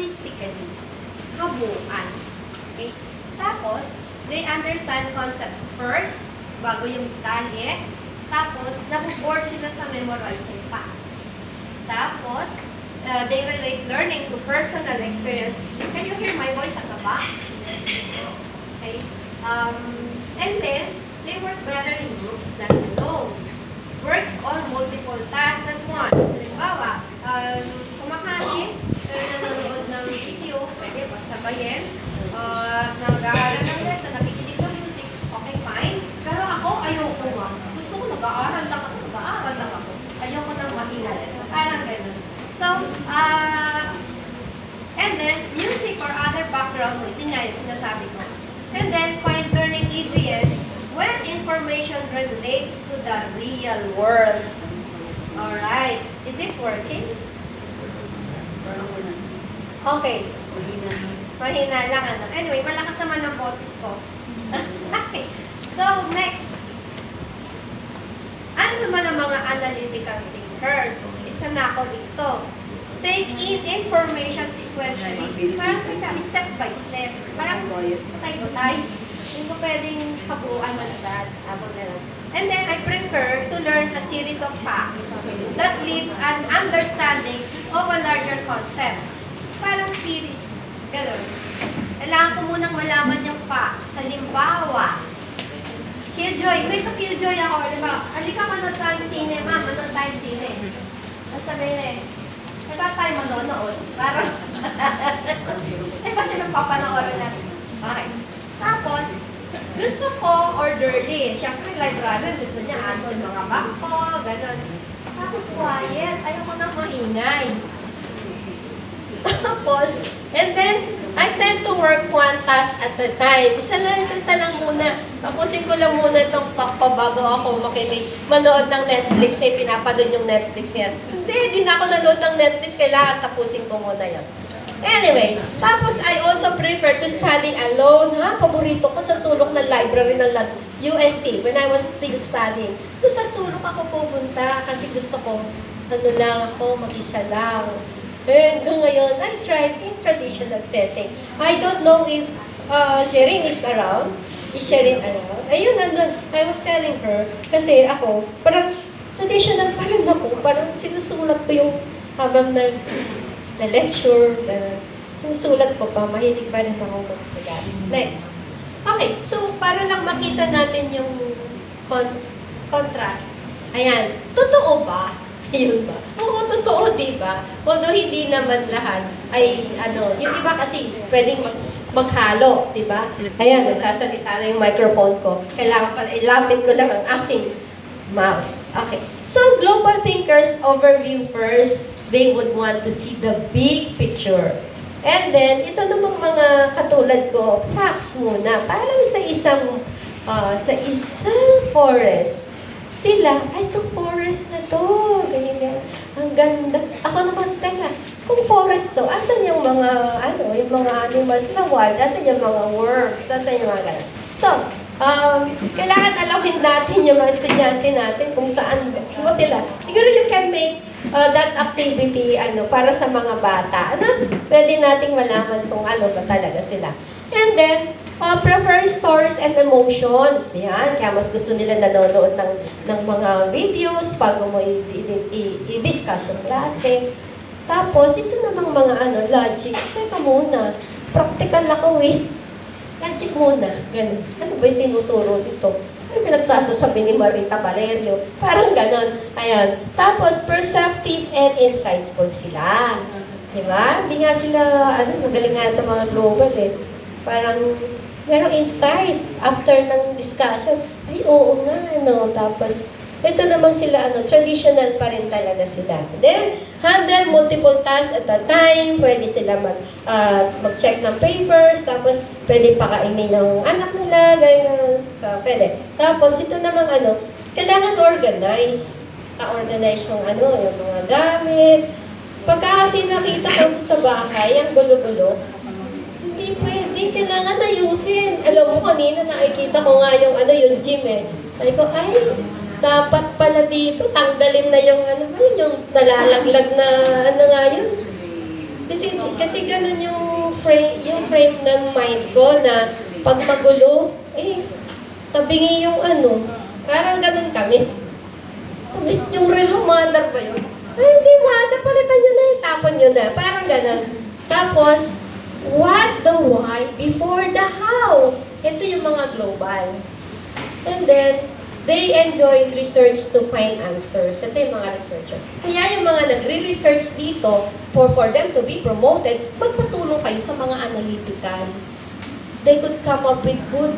holistically. Kabuuan. Okay? Tapos, they understand concepts first, bago yung detalye. Tapos, nabuboard sila sa memorizing facts. Tapos, they relate learning to personal experience. Can you hear my voice at the back? Okay. And then, they work better in groups than alone. Work on multiple tasks at once. Halimbawa, kumakain, nanonood ng video, pwede pagsabayin, nag-aaral ng lesson, nakikinig ng music, okay, fine. Pero ako, ayoko nga. Gusto ko nag-aaral lang ako, nag-aaral lang ako. Ayoko nang mahingal. Parang ganun. So, and then, music or other background noise, yun nga yung sinasabi ko. And then, find learning easiest when information relates to the real world. Alright. Is it working? Okay. Mahina lang, ano. Anyway, malakas naman ang boses ko. Okay. So, next. Ano naman ang mga analytical thinkers? Isa na ako dito. Take in information sequentially. Parang step by step. Parang patay-patay. Hindi ko pwedeng kabuuan mo na lang. And then, I prefer to learn a series of facts that lead an understanding of a larger concept. Parang series. Ganun. Kailangan ko munang malaman yung facts. Halimbawa, Killjoy. May sa Killjoy ako. Diba? Halika manood tayong sine. Ma'am, manood tayong sine. Sabihin ba't tayo manonood? Parang, ba't yung nagpapanoorin natin? Okay. Tapos, gusto ko orderly. Siyempre, librarian, gusto niya answer mga bangko, gano'n. Tapos, quiet. Ayoko nang maingay. Tapos, and then, I tend to work one task at a time. Isa lang muna. Tapusin ko lang muna itong pakpa bago ako manood ng Netflix. Eh, pinapanood yung Netflix yan. Hindi, di na ako nanood ng Netflix. Kailangan tapusin ko muna yan. Anyway, tapos I also prefer to study alone. Paborito ko sa sulok ng library ng UST when I was still studying. Doon sa sulok ako pupunta kasi gusto ko, mag-isa lang. Hanggang ngayon, I tried in traditional setting. I don't know if Sherin is around. Is Sherin around? Ayun, I was telling her, kasi ako, parang traditional pa rin ako. Parang sinusulat ko yung habang na-lecture, sinusulat ko pa, mahilig pa rin ako magsulat. Next. Okay, so para lang makita natin yung contrast. Ayan, totoo ba? Yun ba? Oo, totoo, di ba? Although hindi naman lahat ay, yung iba kasi pwedeng maghalo, di ba? Ayan, nagsasalita na yung microphone ko. Kailangan pala, ilapit ko lang ang aking mouse. Okay. So, global thinkers overview first, they would want to see the big picture. And then, ito namang mga katulad ko, facts muna. Parang sa isang forest, sila, ay, itong forest na to, ganyan, ang ganda. Ako naman, teka, kung forest to, asan yung mga, yung mga animals na wild, asan yung mga worms, asan yung mga ganun. So, kailangan alamin natin yung mga estudyante natin kung saan mo sila. Siguro you can make that activity, para sa mga bata. Pwede nating malaman kung ano ba talaga sila. And then, prefer stories and emotions. Yan. Kaya mas gusto nila nanonood ng mga videos bago mo i-discuss yung klase. Tapos, ito namang mga logic. Teka muna. Practical ako eh. Logic muna. Ganun. Ano ba yung tinuturo dito? Ano pinagsasasabi ni Marita Valerio? Parang ganun. Ayan. Tapos, perceptive and insightful sila. Diba? Hindi nga sila, magaling nga ito mga global eh. Parang, merong insight after ng discussion. Ay, oo nga, Tapos, ito naman sila, traditional pa rin talaga sila. Then, handle multiple tasks at a time. Pwede sila mag-check ng papers. Tapos, pwede pakainin yung anak nila. Ganyan. So, pwede. Tapos, ito naman, kailangan organize. Organize yung, yung mga gamit. Pagka kasi nakita ko sa bahay, ang gulo-gulo, hindi pwede, kailangan ayusin. Alam mo, kanina nakikita ko nga yung gym eh. Sabi ko, ay, dapat pala dito, tanggalin na yung, yung nalalaglag na, nga yun. Kasi ganun yung frame ng mind ko na pag magulo, tabingi yung ano. Parang ganun kami. Tabi, yung relo, mother ba yun? Ay, hindi mother, palitan nyo na, tapon nyo na. Parang ganun. Tapos, what the why before the how. Ito yung mga global. And then, they enjoy research to find answers. Ito yung mga researcher. Kaya yung mga nagre-research dito, for them to be promoted, magpatulong kayo sa mga analytical. They could come up with good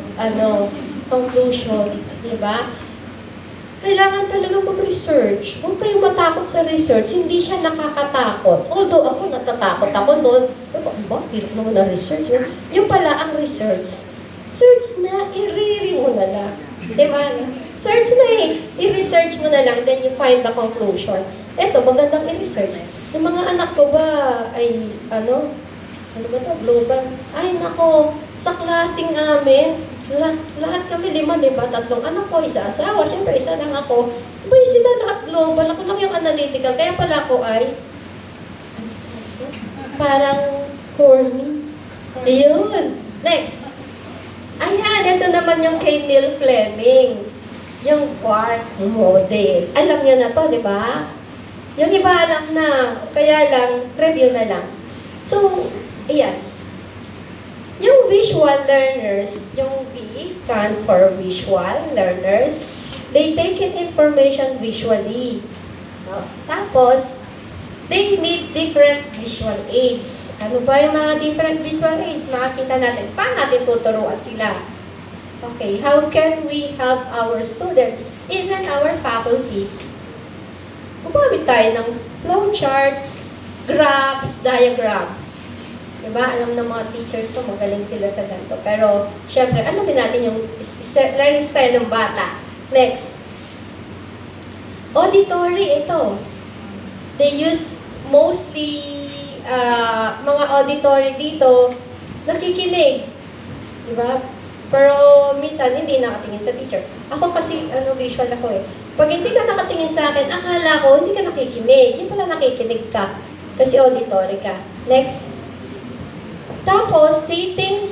conclusion. Diba? Kailangan talaga mag-research. Huwag kayong matakot sa research. Hindi siya nakakatakot. Although ako, natatakot ako noon. Hirap naman na research. Yung pala ang research. Search na, i-reread mo na lang. Diba? Search na i-research mo na lang, then you find the conclusion. Eto, magandang i-research. Yung mga anak ko ba ay, ano ba to, global? Ay, nako, sa klaseng amin, lahat kami 5, diba? 3 anak ko, isa asawa, syempre isa lang ako. Boy, sila lahat global, ako lang yung analytical. Kaya pala ako ay, parang corny. Ayun. Next. Ayan, ito naman yung kay Neil Fleming. Yung quark model. Alam niyo na to, di ba? Yung iba alam na, kaya lang, review na lang. So, ayan. Yung visual learners, yung V stands for visual learners. They take in information visually. Tapos, they need different visual aids. Ano ba yung mga different visual aids? Makikita natin. Paano natin tuturuan sila? Okay, how can we help our students, even our faculty? Gumamit tayo ng flowcharts, graphs, diagrams. Diba? Alam ng mga teachers ko, magaling sila sa ganito. Pero, syempre, alamin natin yung learning style ng bata. Next. Auditory, ito. They use mostly mga auditory dito, nakikinig. Diba? Pero minsan, hindi nakatingin sa teacher. Ako kasi, visual ako eh. Pag hindi ka nakatingin sa akin, akala ko, hindi ka nakikinig. Hindi pala nakikinig ka. Kasi auditory ka. Next. Tapos, taking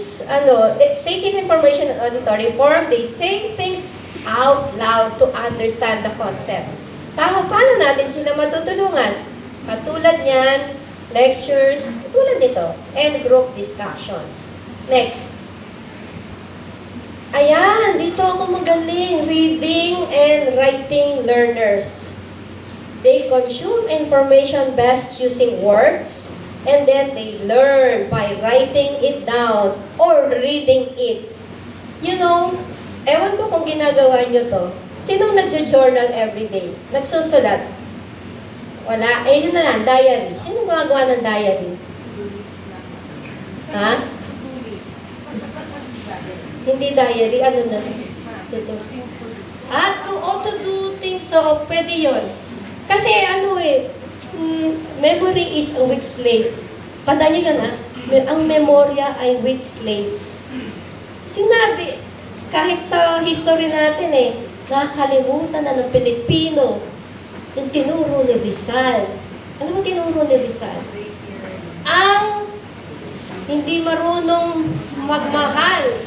information in auditory form, they say things out loud to understand the concept. Paano natin sila matutulungan? Katulad niyan, lectures, katulad nito, and group discussions. Next. Ayan, dito ako magaling. Reading and writing learners. They consume information best using words, and then they learn by writing it down or reading it. You know, ewan ko kung ginagawa nyo to. Sinong nagjo-journal everyday? Nagsusulat? Wala. Eh, yun na lang, diary. Sinong gumagawa ng diary? Ha? Hindi diary, ano na? To do things. So, pwede yun. Kasi memory is a weak slave. Tandaan nyo yan, ang memorya ay weak slave. Sinabi, kahit sa history natin nakakalimutan na ng Pilipino yung tinuro ni Rizal. Ano ba tinuro ni Rizal? Ang hindi marunong magmahal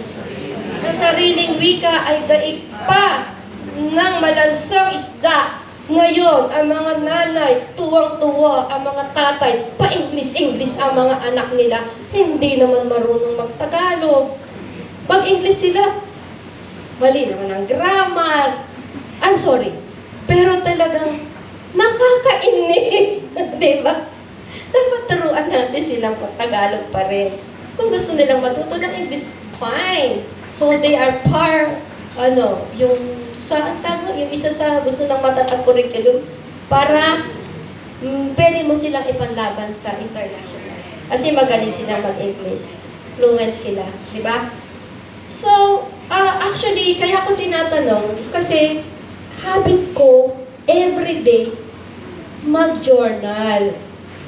sa sariling wika ay daig pa ng malansang isda. Ngayon, ang mga nanay, tuwang-tuwa, ang mga tatay, pa-English ang mga anak nila, hindi naman marunong magtagalog. Pag-English sila, mali naman ang grammar. I'm sorry. Pero talagang nakakainis. Diba? Dapat turuan natin silang pag-Tagalog pa rin. Kung gusto nilang matuto ng English, fine. So they are yung isa sa gusto ng matatag curriculum para pwede mo silang ipanlaban sa international. Kasi magaling sila mag-English. Fluent sila. Diba? So, actually, kaya ko tinatanong, kasi habit ko, everyday, mag-journal.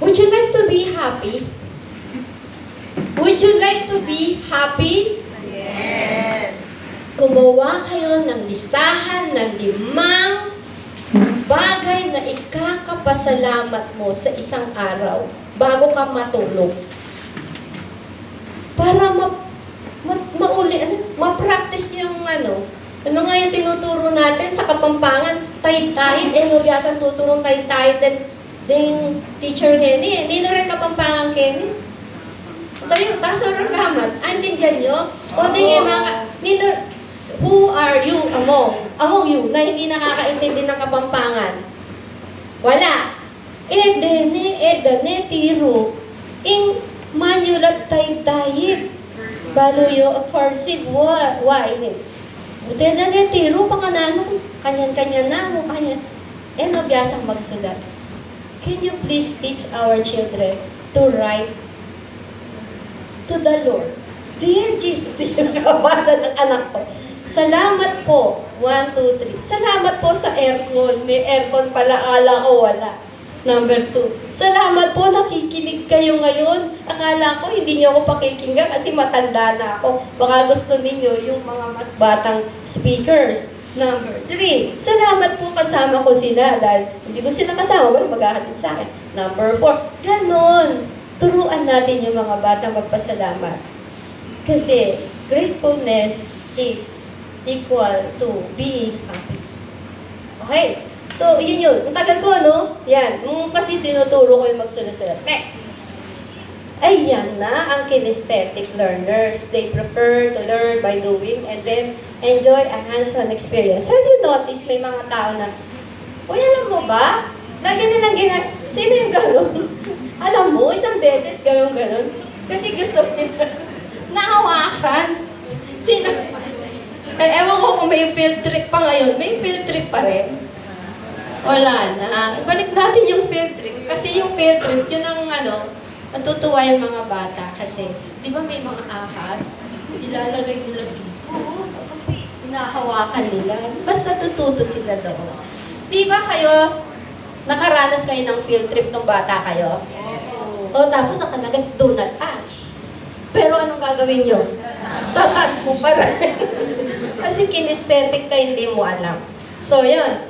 Would you like to be happy? Would you like to be happy? Yes! Gumawa kayo ng listahan ng 5 bagay na ikakapasalamat mo sa isang araw bago ka matulog. Para ma-practice yung ano nga yung tinuturo natin sa Kapampangan, tayit-tayit, biyasan tuturong tayit-tayit, din teacher Kenny, hindi na rin Kapampangan Kenny. Tayo, taso rin kamat, antindihan nyo? O din yung mga, who are you among you, na hindi nakakaintindi ng Kapampangan? Wala. Dane, tiro, ing manulat tayit-tayit, baloyo, cursive, why? Buti na niya, tiro, panganano, kanyan-kanya na, kanya. Biasang magsulat. Can you please teach our children to write to the Lord? Dear Jesus, yung kabasa ng anak ko. Salamat po. 1, 2, 3. Salamat po sa aircon. May aircon pala, ala ko wala. Number 2. Salamat po, nakikinig kayo ngayon. Akala ko, hindi niyo ako pakikinggan kasi matanda na ako. Baka gusto ninyo yung mga mas batang speakers. Number 3. Salamat po, kasama ko sila dahil hindi ko sila kasama, wala maghahatid sa akin. Number 4. Ganon. Turuan natin yung mga batang magpasalamat. Kasi gratefulness is equal to being happy. Okay? So, yun. Ang tagal ko, ano? Yan. Kasi tinuturo ko yung magsulat-sulat. Next. Ayan na ang kinesthetic learners. They prefer to learn by doing and then enjoy a hands-on experience. Have you noticed may mga tao na, uy, alam mo ba? Lagi nilang sino yung gano'n? Alam mo, isang beses gano'n. Kasi gusto nila nahawakan. Sino? Ewan ko kung may field trip pa ngayon. May field trip pa rin. Wala na. Balik natin yung field trip. Kasi yung field trip, yun ang natutuwa yung mga bata. Kasi, di ba may mga ahas? Ilalagay nila dito. Tapos, hinahawakan nila. Basta tututo sila doon. Di ba kayo, nakaranas kayo ng field trip ng bata kayo? O tapos nakalagay, do not touch. Pero anong gagawin nyo? Tatouch mo pa rin. Kasi kinesthetic ka, hindi mo alam. So, yun.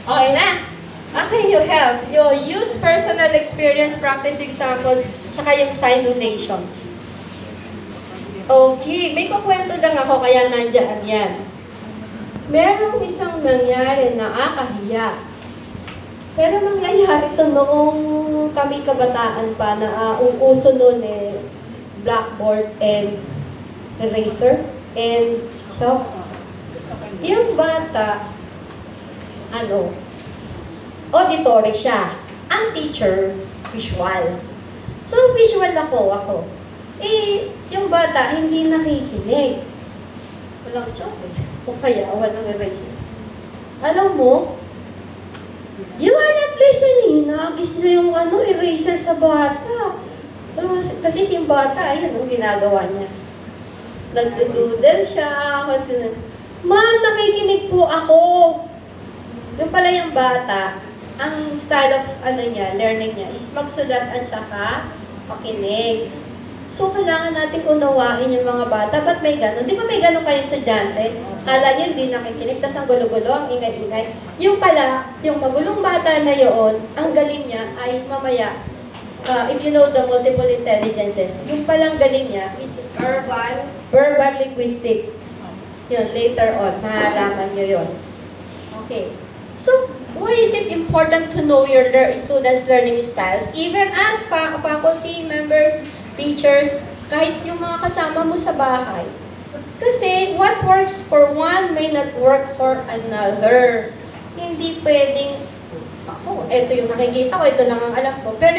Okay na. Okay, you have. You use personal experience, practice examples, tsaka yung simulations. Okay, may kukwento lang ako kaya nandiyan yan. Merong isang nangyari na akahiya. Pero nangyayari ito noong kami kabataan pa na uso noon blackboard and eraser and chalk. Yung bata, auditory siya. Ang teacher, visual. So, visual ako. Yung bata, hindi nakikinig. Walang chalk o kaya walang eraser. Alam mo, you are not listening. Nagis na yung eraser sa bata. Kasi yung bata, ayun ang ginagawa niya. Nagdoodle siya. Kasi, ma'am, nakikinig po ako. Yung pala yung bata, ang style of learning niya is magsulat at saka pakinig. So, kailangan natin unawain yung mga bata. Ba't may gano'n? Di ba may gano'n kayo estudyante? Kala niyo hindi nakikinig, tas ang gulo-gulo, ang ingay-ingay. Yung pala, yung magulong bata na yun, ang galing niya ay mamaya, if you know the multiple intelligences, yung palang galing niya is verbal linguistic. Yun, later on, mahalaman nyo yun. Okay. So, why is it important to know your students' learning styles? Even as faculty members, teachers, kahit yung mga kasama mo sa bahay. Kasi what works for one may not work for another. Hindi pwedeng, ito yung nakikita ko, ito lang ang alam ko. Pero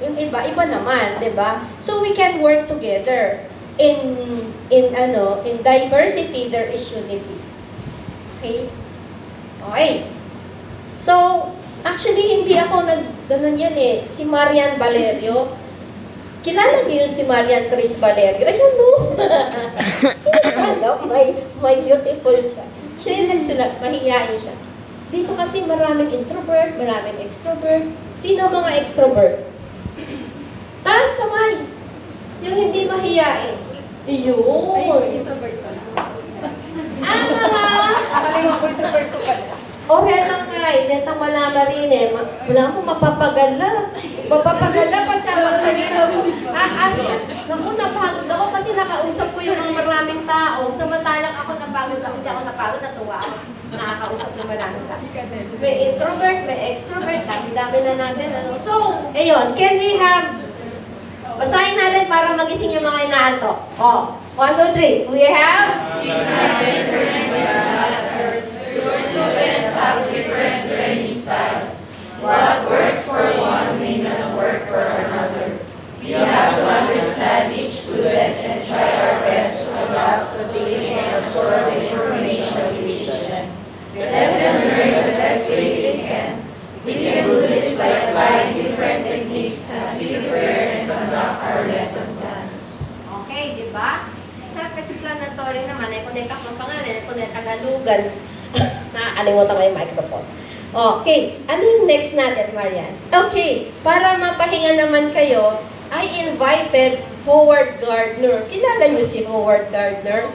yung iba naman, di ba? So we can work together. In diversity, there is unity. Okay? Okay. So, actually, hindi ako ganun yan Si Marian Valerio, kilala niyo si Marian Chris Valerio? Ayun, no? May beautiful siya. Siya yung nagsulat, mahihayin siya. Dito kasi maraming introvert, maraming extrovert. Sino mga extrovert? Taas kamay. Yung hindi mahihayin. Iyon. Ay, introvert pala. Ang mga... Akaling ako introvert ko pala. Retang kay, netang malama rin eh. Wala mo, mapapagala. Mapapagala pa siya magsalita mo. Naku, napagod ako kasi nakausap ko yung mga maraming tao. Samantalang ako napagod ako, hindi ako napagod, natuwa ako. Nakakausap yung maraming tao. May introvert, may extrovert, dami-dami na natin. Ano. So, ayun, can we have, basahin natin para magising yung mga inaantok. 1, 2, 3. We have? Students have different learning styles. What works for one may not work for another. We have to understand each student and try our best to adapt so they can absorb the information we teach them. Let them learn the best way they can. We can do this by applying different techniques as we prepare and conduct our lesson plans. Okay, di ba? Self-explanatory naman, ay connect ako ng pangalan, connect Tagalugan. Nakakalimutan ko yung microphone. Okay, ano yung next natin, Marian? Okay, para mapahinga naman kayo, I invited Howard Gardner. Kilala niyo si Howard Gardner?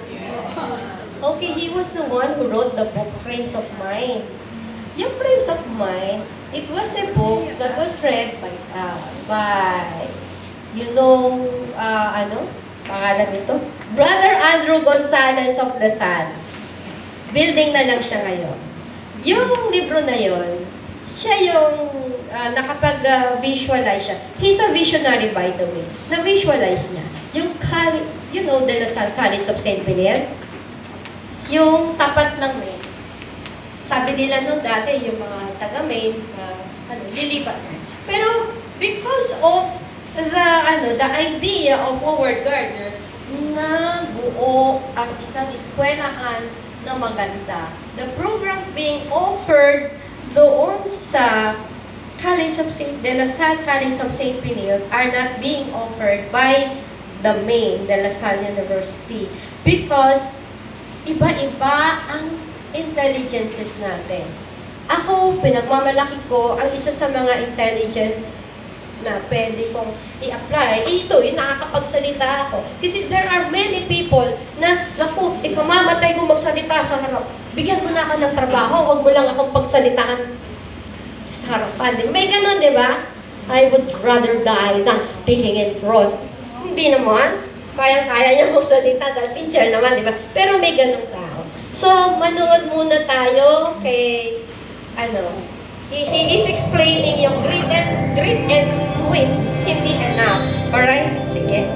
Okay, he was the one who wrote the book Frames of Mind. Yung Frames of Mind, it was a book that was read by pangalan nito? Brother Andrew Gonzalez of Lasal. Building na lang siya ngayon. Yung libro na yon, siya yung nakapag-visualize siya. He's a visionary, by the way. Na-visualize niya. Yung, De La Salle College of St. Bernard, yung tapat ng Maine. Sabi nila noon dati, yung mga taga-Maine, lilipat na. Pero, because of the idea of Howard Gardner, na buo ang isang eskwelahan na maganda. The programs being offered doon sa De La Salle College of St. Bernard are not being offered by the Maine, De La Salle University. Because iba-iba ang intelligences natin. Ako, pinagmamalaki ko, ang isa sa mga intelligence na pwede kong i-apply. Ito, nakakapagsalita ako. Kasi there are many people na, naku, ikamamatay kong magsalita sa harap. Bigyan mo na ako ng trabaho, huwag mo lang akong pagsalitaan sa harapan. May ganun, di ba? I would rather die than speaking in front. Hindi naman. Kaya-kaya niya magsalita dahil teacher naman, di ba? Pero may ganung tao. So, manood muna tayo kay, he is explaining yung grit and win, hindi enough. Alright? Sige.